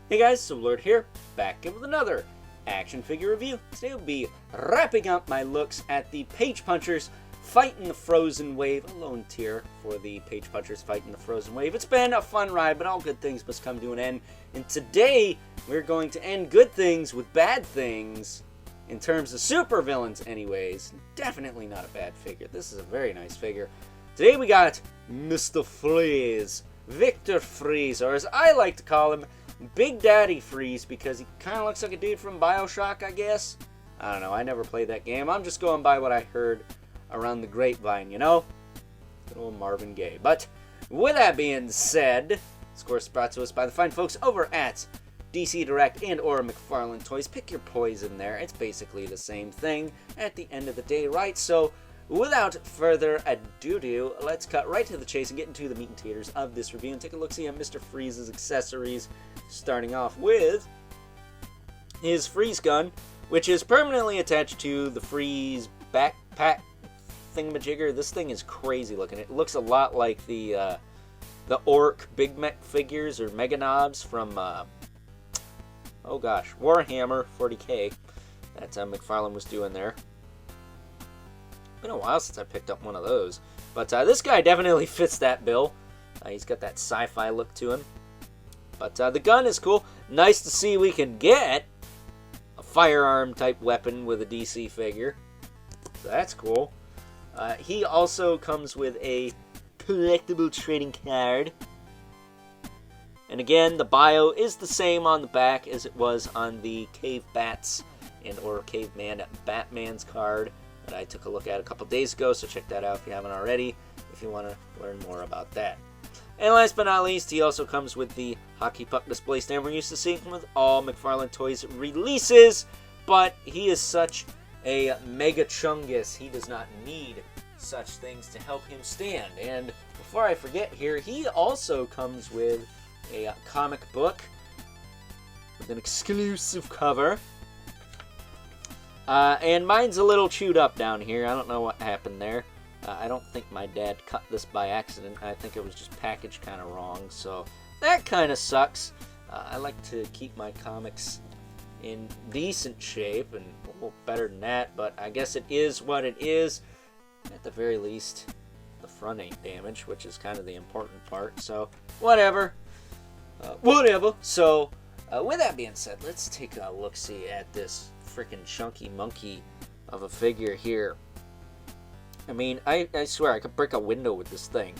Hey guys, Lord here, back in with another action figure review. Today we'll be wrapping up my looks at the Page Punchers fighting the Frozen Wave, a lone tier for the Page Punchers fighting the Frozen Wave. It's been a fun ride, but all good things must come to an end. And today, we're going to end good things with bad things, in terms of super villains anyways. Definitely not a bad figure. This is a very nice figure. Today we got Mr. Freeze, Victor Freeze, or as I like to call him, Big Daddy Freeze, because he kind of looks like a dude from BioShock, I guess. I don't know, I never played that game. I'm just going by what I heard around the grapevine, you know? Good old Marvin Gaye. But with that being said, this course brought to us by the fine folks over at DC Direct and or McFarlane Toys. Pick your poison there. It's basically the same thing at the end of the day, right? So without further ado, let's cut right to the chase and get into the meat and taters of this review and take a look-see at Mr. Freeze's accessories, starting off with his freeze gun, which is permanently attached to the Freeze backpack thingamajigger. This thing is crazy looking. It looks a lot like the Orc Big Mech figures or Mega Knobs from, oh gosh, Warhammer 40k that McFarlane was doing there. Been a while since I picked up one of those, but this guy definitely fits that bill. He's got that sci-fi look to him, but the gun is cool. Nice to see we can get a firearm type weapon with a DC figure, so that's cool. He also comes with a collectible trading card, and again the bio is the same on the back as it was on the Cave Bats and or Caveman Batman's card that I took a look at a couple days ago, so check that out if you haven't already, if you want to learn more about that. And last but not least, he also comes with the hockey puck display stand we're used to seeing with all McFarlane Toys releases, but he is such a mega chungus, he does not need such things to help him stand. And before I forget here, he also comes with a comic book with an exclusive cover. And mine's a little chewed up down here. I don't know what happened there. I don't think my dad cut this by accident. I think it was just packaged kind of wrong. So that kind of sucks. I like to keep my comics in decent shape and a little better than that. But I guess it is what it is. At the very least, the front ain't damaged, which is kind of the important part. So whatever. So with that being said, let's take a look-see at this freaking chunky monkey of a figure here. I mean, I swear I could break a window with this thing.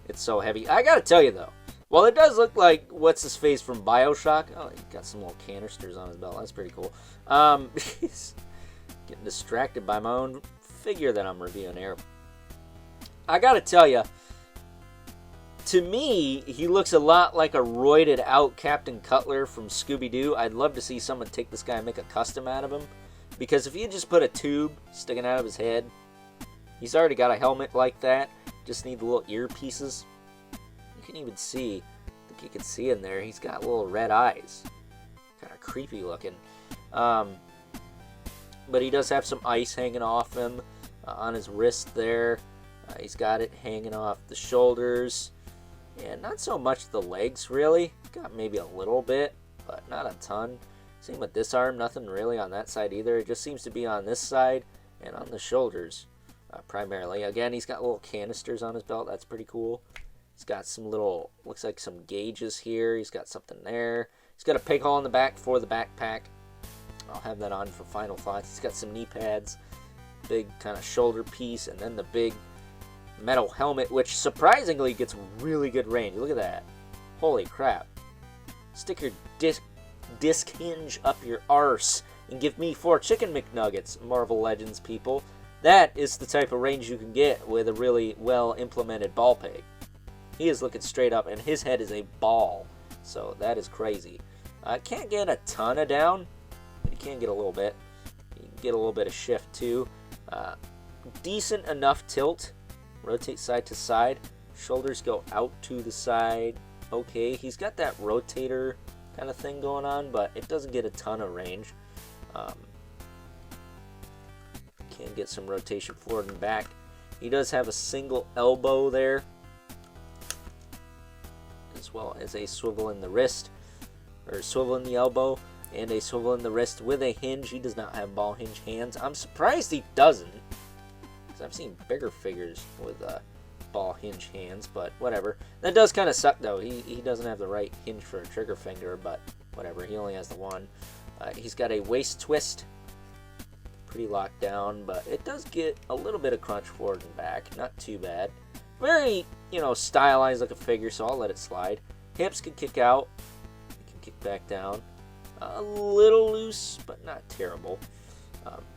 It's so heavy. I gotta tell you though, while it does look like what's his face from BioShock, oh, he got some little canisters on his belt. That's pretty cool. He's getting distracted by my own figure that I'm reviewing here. I gotta tell you, to me, he looks a lot like a roided out Captain Cutler from Scooby-Doo. I'd love to see someone take this guy and make a custom out of him. Because if you just put a tube sticking out of his head, he's already got a helmet like that. Just need the little earpieces. You can even see, I think you can see in there, he's got little red eyes. Kind of creepy looking. But he does have some ice hanging off him on his wrist there. He's got it hanging off the shoulders. And not so much the legs, really. Got maybe a little bit, but not a ton. Same with this arm, nothing really on that side either. It just seems to be on this side and on the shoulders, primarily. Again, he's got little canisters on his belt. That's pretty cool. He's got some little, looks like some gauges here. He's got something there. He's got a peg hole in the back for the backpack. I'll have that on for final thoughts. He's got some knee pads, big kind of shoulder piece, and then the big metal helmet, which surprisingly gets really good range. Look at that. Holy crap. Stick your disc hinge up your arse and give me 4 chicken McNuggets, Marvel Legends people. That is the type of range you can get with a really well implemented ball peg. He is looking straight up and his head is a ball. So that is crazy. Can't get a ton of down, but you can get a little bit. You can get a little bit of shift too. Decent enough tilt. Rotate side to side. Shoulders go out to the side. Okay, he's got that rotator kind of thing going on, but it doesn't get a ton of range. Can get some rotation forward and back. He does have a single elbow there, as well as a swivel in the wrist. or swivel in the elbow, and a swivel in the wrist with a hinge. He does not have ball hinge hands. I'm surprised he doesn't, because I've seen bigger figures with ball hinge hands, but whatever. That does kind of suck, though. He doesn't have the right hinge for a trigger finger, but whatever. He only has the one. He's got a waist twist. Pretty locked down, but it does get a little bit of crunch forward and back. Not too bad. Very, stylized like a figure, so I'll let it slide. Hips can kick out. He can kick back down. A little loose, but not terrible.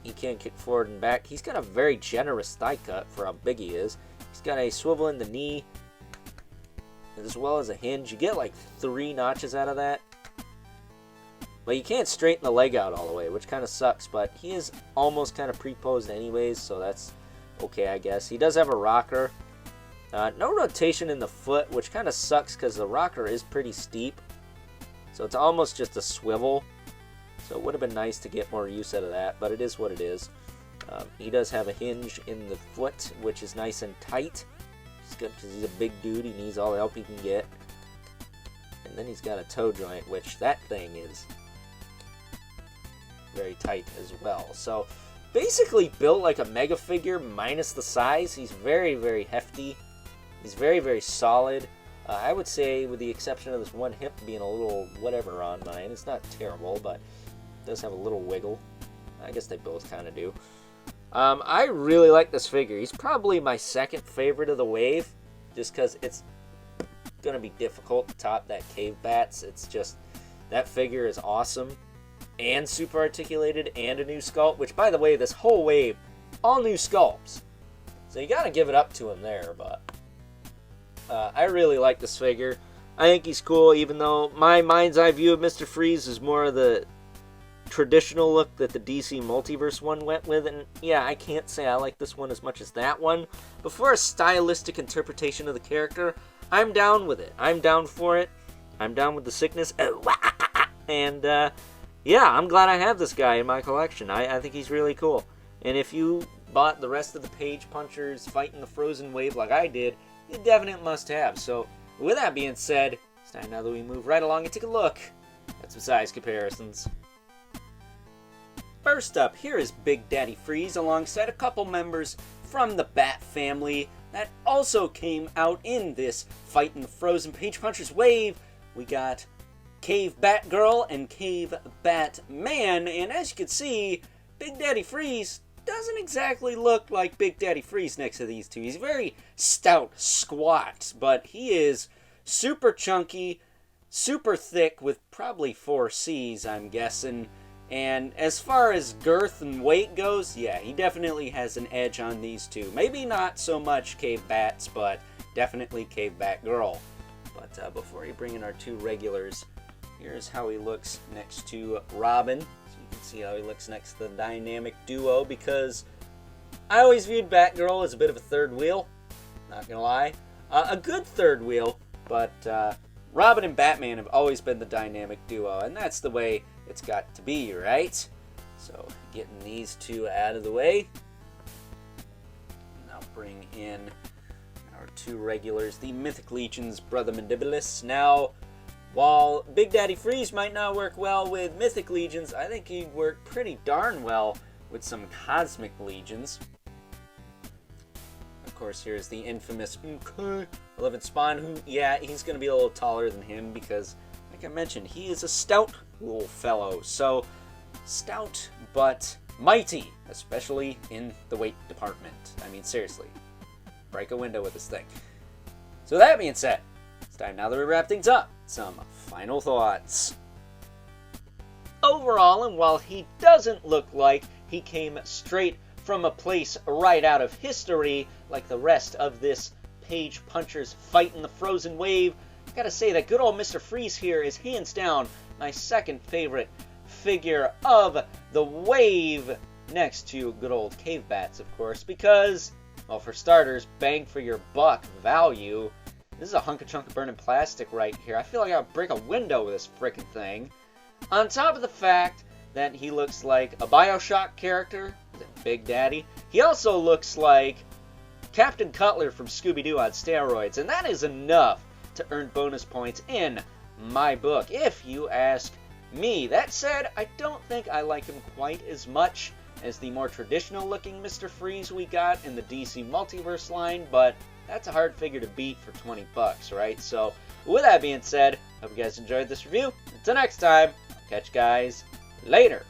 He can kick forward and back. He's got a very generous thigh cut for how big he is. He's got a swivel in the knee, as well as a hinge. You get like 3 notches out of that. But you can't straighten the leg out all the way, which kind of sucks. But he is almost kind of pre-posed anyways, so that's okay, I guess. He does have a rocker. No rotation in the foot, which kind of sucks because the rocker is pretty steep. So it's almost just a swivel. So it would have been nice to get more use out of that, but it is what it is. He does have a hinge in the foot, which is nice and tight. It's good because he's a big dude. He needs all the help he can get. And then he's got a toe joint, which that thing is very tight as well. So basically built like a mega figure minus the size. He's very, very hefty. He's very, very solid. I would say, with the exception of this one hip being a little whatever on mine, it's not terrible, but it does have a little wiggle. I guess they both kind of do. I really like this figure. He's probably my second favorite of the wave, just because it's going to be difficult to top that Cave Bats. It's just, that figure is awesome, and super articulated, and a new sculpt, which, by the way, this whole wave, all new sculpts. So you got to give it up to him there, but I really like this figure. I think he's cool, even though my mind's eye view of Mr. Freeze is more of the traditional look that the DC Multiverse one went with, and yeah, I can't say I like this one as much as that one, but for a stylistic interpretation of the character, I'm down with it. I'm down for it. I'm down with the sickness, and yeah, I'm glad I have this guy in my collection. I think he's really cool, and if you bought the rest of the Page Punchers fighting the Frozen Wave like I did, a definite must-have. So, with that being said, it's time now that we move right along and take a look at some size comparisons. First up, here is Big Daddy Freeze alongside a couple members from the Bat family that also came out in this Fightin' the Frozen Page Punchers wave. We got Cave Batgirl and Cave Batman, and as you can see, Big Daddy Freeze doesn't exactly look like Big Daddy Freeze next to these two. He's very stout, squat, but he is super chunky, super thick with probably 4 C's, I'm guessing. And as far as girth and weight goes, yeah, he definitely has an edge on these two. Maybe not so much Cave Bats, but definitely Cave Batgirl. But before you bring in our 2 regulars, here's how he looks next to Robin. You can see how he looks next to the dynamic duo, because I always viewed Batgirl as a bit of a third wheel, not gonna lie. A good third wheel, but Robin and Batman have always been the dynamic duo, and that's the way it's got to be, right? So, getting these 2 out of the way. Now bring in our 2 regulars, the Mythic Legion's Brother Mandibulus. Now, while Big Daddy Freeze might not work well with Mythic Legions, I think he'd work pretty darn well with some Cosmic Legions. Of course, here's the infamous 11 Spawn, who, yeah, he's going to be a little taller than him because, like I mentioned, he is a stout little fellow. So, stout, but mighty, especially in the weight department. I mean, seriously, break a window with this thing. So that being said, it's time now that we wrap things up. Some final thoughts. Overall, and while he doesn't look like he came straight from a place right out of history like the rest of this Page Punchers Fightin' the Frozen Wave, I gotta say that good old Mr. Freeze here is hands down my second favorite figure of the wave, next to good old Cave Bats, of course, because, well, for starters, bang for your buck value. This is a hunk of chunk of burning plastic right here. I feel like I'll break a window with this frickin' thing. On top of the fact that he looks like a Bioshock character, Big Daddy, he also looks like Captain Cutler from Scooby-Doo on steroids, and that is enough to earn bonus points in my book, if you ask me. That said, I don't think I like him quite as much as the more traditional looking Mr. Freeze we got in the DC Multiverse line, but that's a hard figure to beat for 20 bucks, right? So with that being said, hope you guys enjoyed this review. Until next time, catch you guys later.